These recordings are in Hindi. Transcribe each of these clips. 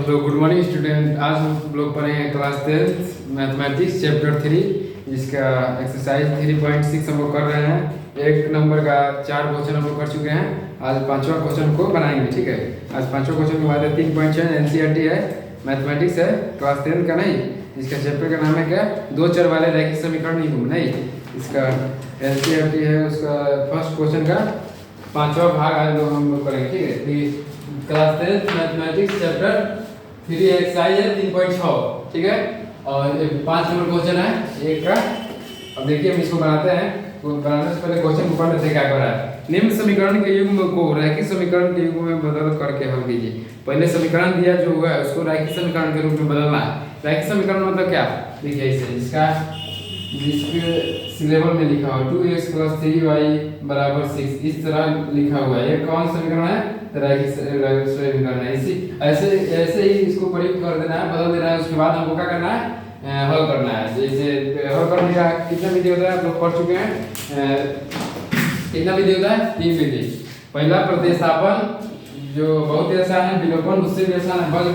Hello good morning student. आज हम लोग पढ़ेंगे क्लास 10 मैथमेटिक्स चैप्टर 3 जिसका एक्सरसाइज 3.6 हम लोग कर रहे हैं। एक नंबर का 4 क्वेश्चन हम लोग कर चुके हैं। आज 5वां क्वेश्चन को बनाएंगे। ठीक है, आज 5वां क्वेश्चन के बाद 3.6 एनसीईआरटी है, मैथमेटिक्स है, क्लास 10 का नहीं। इसका चैप्टर का नाम है क्या, दो चर वाले रैखिक समीकरण नहीं। इसका एनसीईआरटी है, उसका फर्स्ट क्वेश्चन का 5वां भाग आज लोग हम लोग करेंगे। ठीक है, क्लास 10 मैथमेटिक्स चैप्टर 3 एक्सरसाइज है 3.6। ठीक है, और 5 नंबर क्वेश्चन है एक का। अब देखिए हम इसको बनाते हैं। तो बनाने से पहले क्वेश्चन को पढ़ लेते हैं क्या कर रहा है। निम्न समीकरण के युग्म को रैखिक समीकरण के युग्म में बदल करके हल कीजिए। पहले समीकरण दिया जो हुआ है उसको रैखिक समीकरण के रूप में बदलना है। रैखिक समीकरण मतलब क्या, देखिए इसे जिसके सिलेबस में लिखा हुआ 2x + 3y = 6, इस तरह लिखा हुआ है। ये कौन समीकरण है, रैखिक समीकरण है। इसी ऐसे ही इसको प्रयुक्त कर देना है, बदल देना है। उसके बाद हमको क्या करना है, हल करना है। जैसे हल करने का कितना विधि होता है आप लोग पढ़ चुके हैं। कितना विधि होता है, 3 विधि। पहला प्रतिस्थापन जो बहुत ही आसान है, विलोपन उससे भी आसान है, बल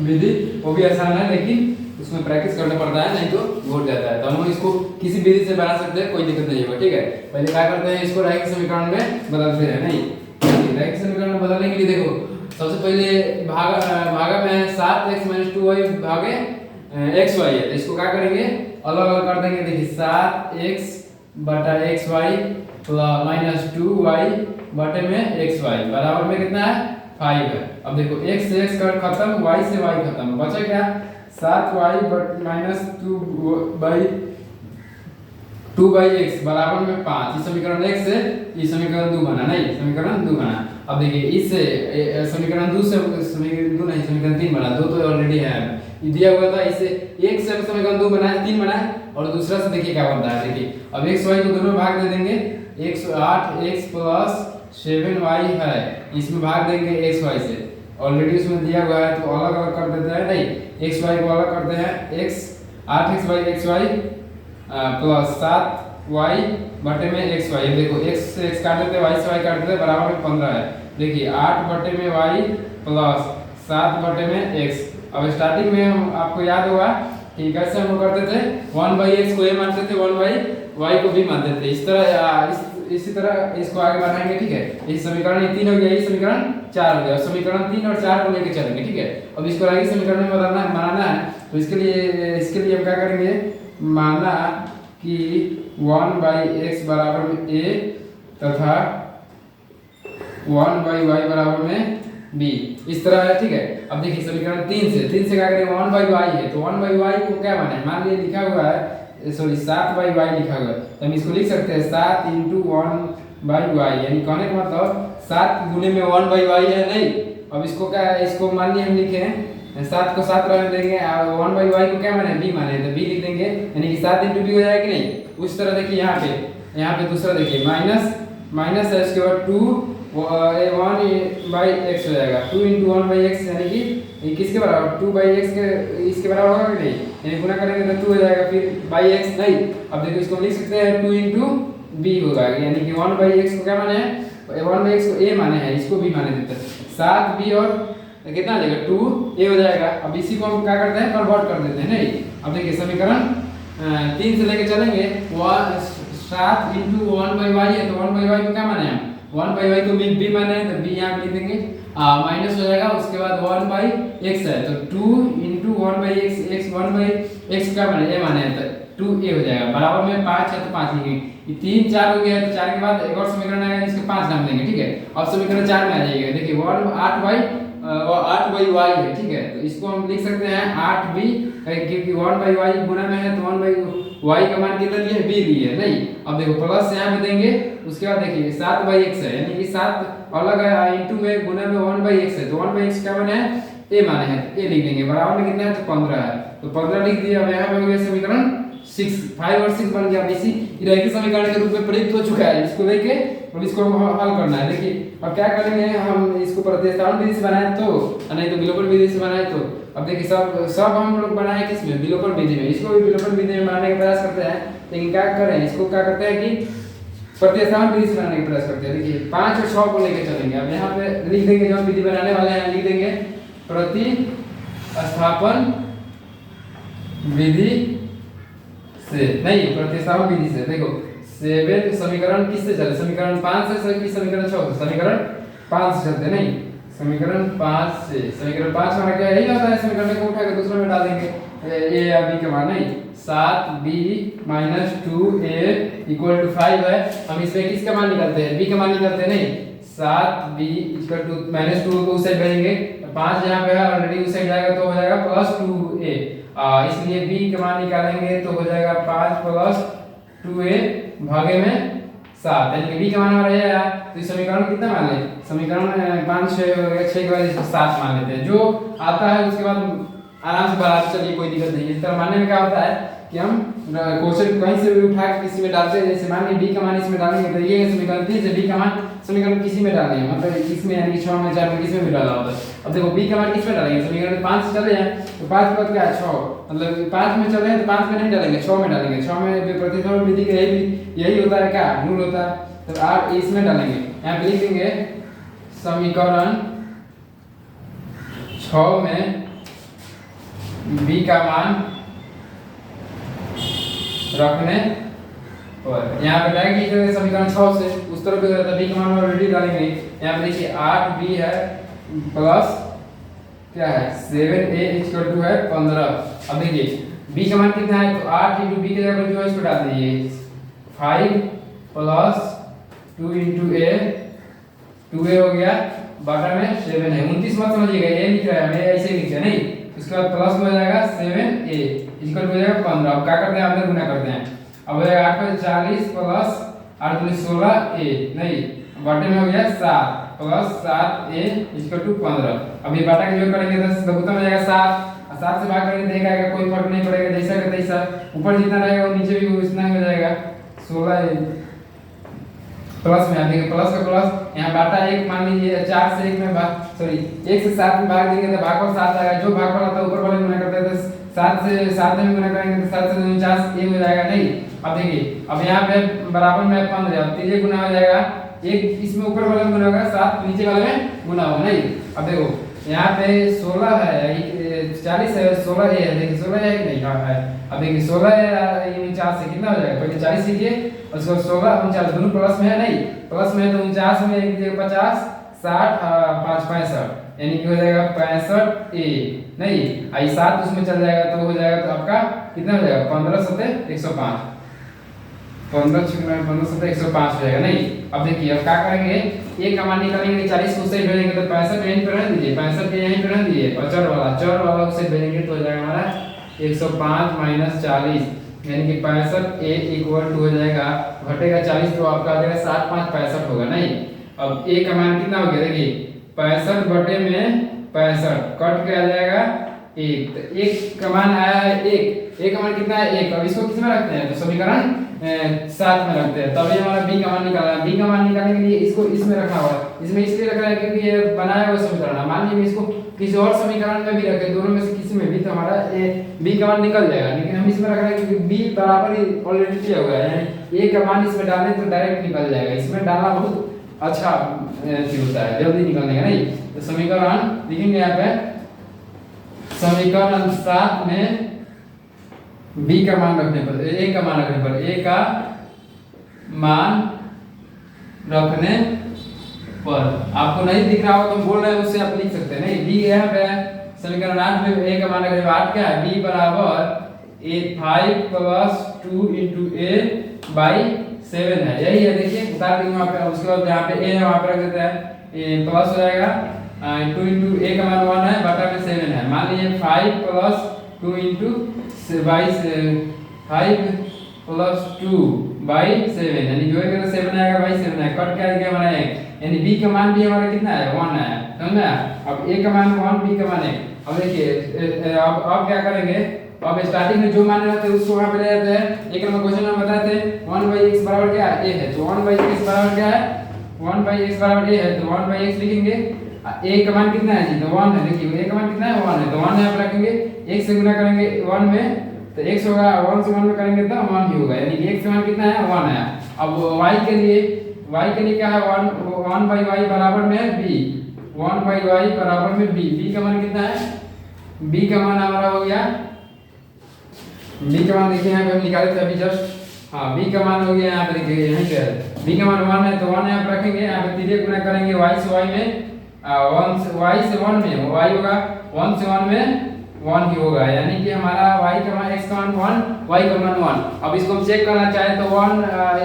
विधि वो भी आसान है, लेकिन उसमें प्रैक्टिस करना पड़ता है, नहीं तो भूल जाता है। तो हम इसको किसी विधि से बना सकते हैं, कोई दिक्कत नहीं होगा। ठीक है, पहले क्या करते हैं, इसको रैखिक समीकरण में बदलते हैं। नहीं, रैखिक समीकरण में बदलने के लिए देखो सबसे पहले भागा में 7x - 2y भागे xy है, तो इसको क्या करेंगे, अलग अलग कर देंगे। देखिए 7x/xy - 2y बटे में xy बराबर में कितना है, 5 है। अब देखो x से x कर खत्म, y से y खत्म, बचा क्या, 7y - 2/x बराबर में 5। इस समीकरण 1 से ये समीकरण 2 बना, नहीं समीकरण 2 बना। अब देखिए इससे समीकरण 2 से समीकरण 3 बना। 2 तो ऑलरेडी है, ये दिया हुआ था। इससे 1 से समीकरण 2 बना है, 3 बना है, और दूसरा से देखिए क्या बनता है। देखिए अब x y को दोनों में भाग दे देंगे। 8x + 7y है, इसमें भाग देंगे x y से, ऑलरेडी उसमें दिया हुआ है, तो अलग अलग कर देते हैं। नहीं, x y को अलग करते हैं। 8x/xy + 7y बटे में xy। देखो x से x काट देते हैं, y से y काट देते हैं, बराबर में 15 है। देखिए 8 बटे में y + 7 बटे में x। अब स्टार्टिंग में हम आपको याद होगा कि कैसे हम करते थे, 1/x को a मानते थे, 1/y को b मानते थे। इसी तरह इसको आगे बढ़ाएंगे। ठीक है, इस समीकरण ये 3 हो गया, ये समीकरण 4 हो गया। समीकरण 3 और 4 को लेकर चलेंगे। ठीक है, अब इसको रैखिक समीकरण में बनाना है, तो इसके लिए हम क्या करेंगे, माना कि 1/x बराबर में a तथा 1/y बराबर में b, इस तरह है। ठीक है, अब देखिए समीकरण 3 से क्या करेंगे, 1/y है, तो 1/y को क्या माने, मान लीजिए लिखा हुआ है, सॉरी 7/y लिखा हुआ है, तो हम इसको लिख सकते हैं 7 × 1/y, यानी कहने का मतलब 7 गुने में 1/y है। नहीं, अब इसको क्या है, इसको मान लीजिए हम लिखे हैं 7 को 7 रहने देंगे, 1/y को क्या माने, b माने, तो b लिख देंगे, यानी कि 7 × b हो जाएगा कि नहीं। उस तरह देखिए यहाँ पे दूसरा देखिए माइनस है, उसके बाद 1/x हो जाएगा। 2 × 1/x यानी कि ये किसके बराबर, 2/x के इसके बराबर होगा कि नहीं, यानी गुना करेंगे तो 2 हो जाएगा, फिर x नहीं। अब देखो इसको लिख सकते हैं 2 × b होगा, यानी कि 1/x को क्या माने हैं, 1/x को a माने हैं, इसको b माने देते हैं। 7b और कितना आ जाएगा, 2a हो जाएगा। अब इसी को हम क्या करते हैं, कन्वर्ट कर देते हैं। नहीं, अब देखिए समीकरण 3 से लेके चलेंगे। 7 × 1/y है, तो 1/y को क्या माने हम, 1/y को b माने हैं, तो b यहाँ लिख देंगे, माइनस हो जाएगा। उसके बाद 1/x है, तो 2 × 1/x, x 1/x क्या माने, a माने हैं, तो 2a हो जाएगा, बराबर में 5 है, तो 5 लिखेंगे। ये 3 4 हो गया, तो 4 के बाद एक और समीकरण आएगा जिसके 5 नाम देंगे। ठीक है, अब समीकरण 4 में आ जाइएगा। देखिए 8/y है। ठीक है, तो इसको हम लिख सकते हैं 8b, क्योंकि 1/y गुना में है, तो 1/y का मान कितना लिए, b लिए। नहीं, अब देखो प्लस यहाँ पे देंगे, उसके बाद देखिए 7/x है, यानी कि 7 अलग है, इंटू में गुना में 1/x है, तो 1/x क्या माने हैं, a माने हैं, a लिख देंगे, बराबर में कितना है, तो 15 है, तो 15 लिख दिया। अब यहाँ पे हो गया समीकरण 5 और 6 बन गया। अब इसी रैखिक समीकरण के रूप में प्रयुक्त हो चुका है। इसको लेके अब इसको हल करना है। देखिए अब क्या करेंगे, हम इसको प्रतिस्थापन विधि से बनाए तो, नहीं तो विलोपन विधि से बनाए तो। अब देखिए सब हम लोग बनाए किसमें, विलोपन विधि में। इसको भी विलोपन विधि में बनाने का प्रयास करते हैं, लेकिन क्या करें, इसको क्या करते हैं कि प्रतिस्थापन विधि से बनाने का प्रयास करते हैं। देखिए 5 और 6 को लेके चलेंगे। अब यहाँ पे लिख देंगे, जो विधि बनाने वाले हैं लिख देंगे, प्रतिस्थापन विधि से, नहीं प्रतिस्थापन विधि से। देखो 7 समीकरण किससे चले, समीकरण 5 से कि समीकरण 6 से, समीकरण 5 से चलते, नहीं समीकरण 5 से। समीकरण 5 हमारा क्या यही होता है, समीकरण को उठाकर दूसरे में डाल देंगे a या b का मान, नहीं 7b - 2a = 5 है। हम इसमें किसका मान निकालते हैं, b का मान निकालते हैं, नहीं 7b - 2 को उस साइड भेजेंगे, 5 यहाँ पे है ऑलरेडी, उस साइड जाएगा तो हो जाएगा +2a। इसलिए b का मान निकालेंगे तो हो जाएगा 5 + 2a भागे में 7, यानी कि b का मान हमारा ये आया। तो इस समीकरण कितना मान ले, समीकरण 5 6 हो गया, 6 के बाद इसको 7 मान लेते हैं, जो आता है उसके बाद आराम से बढ़ाते चलिए, कोई दिक्कत नहीं है। इस तरह मानने में क्या होता है कि हम क्वेश्चन कहीं से भी उठा के किसी में डालते हैं, जैसे मान ली b का मान इसमें डालेंगे तो ये समीकरण 3 से b का मान समीकरण किसी में डालेंगे, मतलब इसमें यानी कि 6 में 4 में किसी में भी डाला होता है। अब देखो b का मान किस में डालेंगे, समीकरण 5 से चले हैं तो 5 के बाद क्या है 6, मतलब 5 में चले हैं तो 5 में नहीं डालेंगे, 6 में डालेंगे। 6 में प्रतिस्थापन विधि का यही होता है, क्या रूल होता है। तो आप इसमें डालेंगे, यहाँ पे लिख देंगे समीकरण 6 में b का मान रखने पर, यहाँ पे डायरेक्ट समीकरण 6 से उस तरफ b का मान ऑलरेडी डालेंगे। यहाँ पे देखिए 8b है प्लस क्या है 7a = है 15। अब देखिए b का मान कितना है, तो 8 × b के जगह पर जो है इसको डाल दीजिए, 5 + 2 × a, 2a हो गया, बटा में 7 है। 29 मत समझिएगा, ये लिख रहा है हमें, ऐसे लिख रहा है, नहीं उसके बाद प्लस हो जाएगा 7a = हो जाएगा 15। अब क्या करते हैं, अंदर गुना करते हैं। अब हो जाएगा 8 × 40 प्लस 8 × 16a, नहीं बटे में हो गया 7 प्लस 7a = 15। अब ये बटा के जो करेंगे तो लघुत्तम हो जाएगा 7, 7 से भाग करेंगे देखा जाएगा, कोई फर्क नहीं पड़ेगा, जैसा का तैसा, ऊपर जितना रहेगा वो नीचे भी उतना हो जाएगा 16 प्लस में। देखिए प्लस का प्लस, यहाँ बाटा 1 मान लीजिए 4 से 1 में भाग, सॉरी 1 से 7 में भाग देंगे तो भागफल 7 आएगा, जो भागफल आता है ऊपर वाले में गुना करते हैं तो 7 से 7 में गुना करेंगे तो 7 से 49 ये हो जाएगा, नहीं। अब देखिए अब यहाँ पे बराबर में 15, अब 3 गुना हो जाएगा, 1 इसमें ऊपर वाले में गुना होगा, 7 नीचे वाले में गुना होगा, नहीं। अब देखो यहाँ पे 16 है, 40 है, 16 ये है, देखिए 16 है कि नहीं, हाँ है। अब देखिए 16 है, ये 49 से कितना हो जाएगा, पहले 40 सीखिए और उसको 16 49 दोनों प्लस में है, नहीं प्लस में है तो 49 में 1 जगह 50 60 5 65, यानी कि हो जाएगा 65a, नहीं आई 7 उसमें चल जाएगा तो हो जाएगा, तो आपका कितना हो जाएगा 15 × 105, 15 × 105 हो जाएगा, नहीं। अब देखिए अब क्या करेंगे, a का मान निकालेंगे, 40 को उस साइड भेजेंगे तो 65 यहीं पे रहने दीजिए, 65 के यहीं पे रहने दीजिए, और चर वाला उस साइड भेजेंगे तो हो जाएगा हमारा 105 - 40, यानी कि 65a = हो जाएगा, घटेगा 40 तो आपका आ जाएगा 7 5 65 होगा, नहीं। अब a का मान कितना हो गया, देखिए 65 बटे में 65 कट के आ जाएगा 1, तो 1 का मान आया है 1, a का मान कितना है 1। अब इसको किस में रखते हैं, तो समीकरण 7 में रखते हैं, तभी हमारा b का मान निकालना है। b का मान निकालने के लिए इसको इसमें रखना होगा, इसमें इसलिए रख रहा है क्योंकि ये बनाया हुआ समीकरण है। मान लीजिए इसको किसी और समीकरण में भी रखें, दोनों में से किसी में भी, तो हमारा b का मान निकल जाएगा, लेकिन हम इसमें रख रहे हैं क्योंकि b बराबर ही ऑलरेडी दिया हुआ है, यानी a का मान इसमें डालें तो डायरेक्ट निकल जाएगा, इसमें डालना बहुत अच्छा होता है, जल्दी निकलने का, नहीं। तो समीकरण लिखेंगे यहाँ पे, समीकरण 7 में b का मान रखने पर, a का मान रखने पर, a का मान रखने पर आपको नहीं दिख रहा हो तो बोल रहे हैं उससे आप लिख सकते हैं, नहीं b यहाँ पे समीकरण 8 में a का मान रखने पर 8 क्या है, b बराबर 5 + 2 × a/7 है, यही है। देखिए उतार देंगे वहाँ पे, उसके बाद यहाँ पे a है वहाँ पे रख देते हैं, प्लस हो जाएगा 2 × a का मान 1 है, बटा में 7 है। मान लीजिए 5 + 2 + 2/7, यानी जो है 7 आएगा 7 है, कट क्या गया हमारा 1, यानी b का मान भी हमारा कितना है 1 है, समझ में। अब a का मान 1, b का मान 1। अब देखिए अब क्या करेंगे, अब स्टार्टिंग में जो मान रहते हैं उसको वहां पे ले जाते हैं। एक नंबर क्वेश्चन में बताते हैं 1/x बराबर क्या है, a है, तो 1/x बराबर क्या है, 1/x बराबर a है, तो 1/x लिखेंगे। a का मान कितना है जी, तो 1 है, देखिए a का मान कितना है 1 है, तो 1 यहाँ पे रखेंगे, 1 से गुना करेंगे 1 में तो x होगा, 1 से 1 में करेंगे तो 1 ही होगा, यानी कि x का मान कितना है 1 है। अब y के लिए क्या है 1/y बराबर में b, 1/y बराबर में b, b का मान कितना है बी का मान हमारा हो गया, बी का मान देखिए यहाँ पे हम निकाले थे अभी जस्ट। हाँ बी का मान हो गया यहाँ पे देखिए, यहीं पे बी का मान 1 है तो 1 यहाँ पे रखेंगे। यहाँ पे तिर्यक गुणा करेंगे y से y में, 1 से 1 में y होगा, 1 से 1 में 1 ही होगा, यानी कि हमारा y का मान x का मान 1, y का मान 1। अब इसको हम चेक करना चाहे तो 1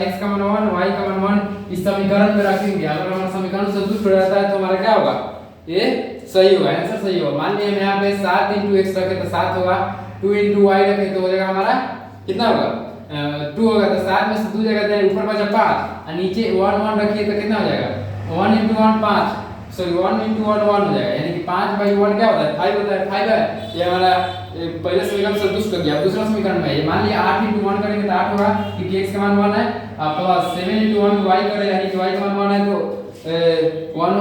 x का मान 1, y का मान 1 इस समीकरण में रखेंगे। अगर हमारा समीकरण संतुष्ट हो जाता है तो हमारा क्या होगा, ये सही होगा, आंसर सही होगा। मान लिया हम यहाँ पे 7 × x रखे तो 7 होगा, 2 × y रखे तो हो जाएगा हमारा कितना होगा, 2 होगा। तो 7 में से 2 जगह जाए, ऊपर बचा 5 और नीचे 1 1 रखिए तो कितना हो जाएगा, 1 × 1 5, सॉरी 1 × 1 1 हो जाएगा, यानी कि 5/1 क्या होता है, 5 होता है, 5 है। ये हमारा पहले समीकरण संतुष्ट कर गया। दूसरा समीकरण में ये मान लिया 8 × 1 करेंगे तो 8 होगा, क्योंकि x का मान 1 है, प्लस 7 × 1 y करें, यानी कि y का मान 1 है तो 1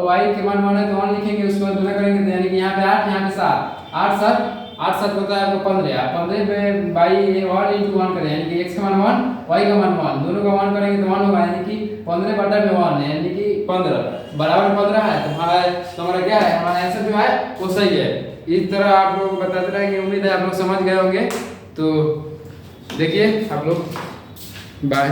y के मान 1 है तो 1 लिखेंगे, उसके बाद गुणा करेंगे तो यानी कि यहाँ पे 8 यहाँ पे 7, 8 7 होता है आपको 15, 15 पे बाई 1 × 1 करें, यानी कि x का मान 1 y का मान 1, दोनों का 1 करेंगे तो 1 होगा, यानी कि 15/1 है, यानी कि 15 बराबर 15 है। तो हमारा क्या है, हमारा आंसर जो है वो सही है। इस तरह आप लोगों को बताते रहेंगे, उम्मीद है आप लोग समझ गए होंगे। तो देखिए आप लोग, बाय।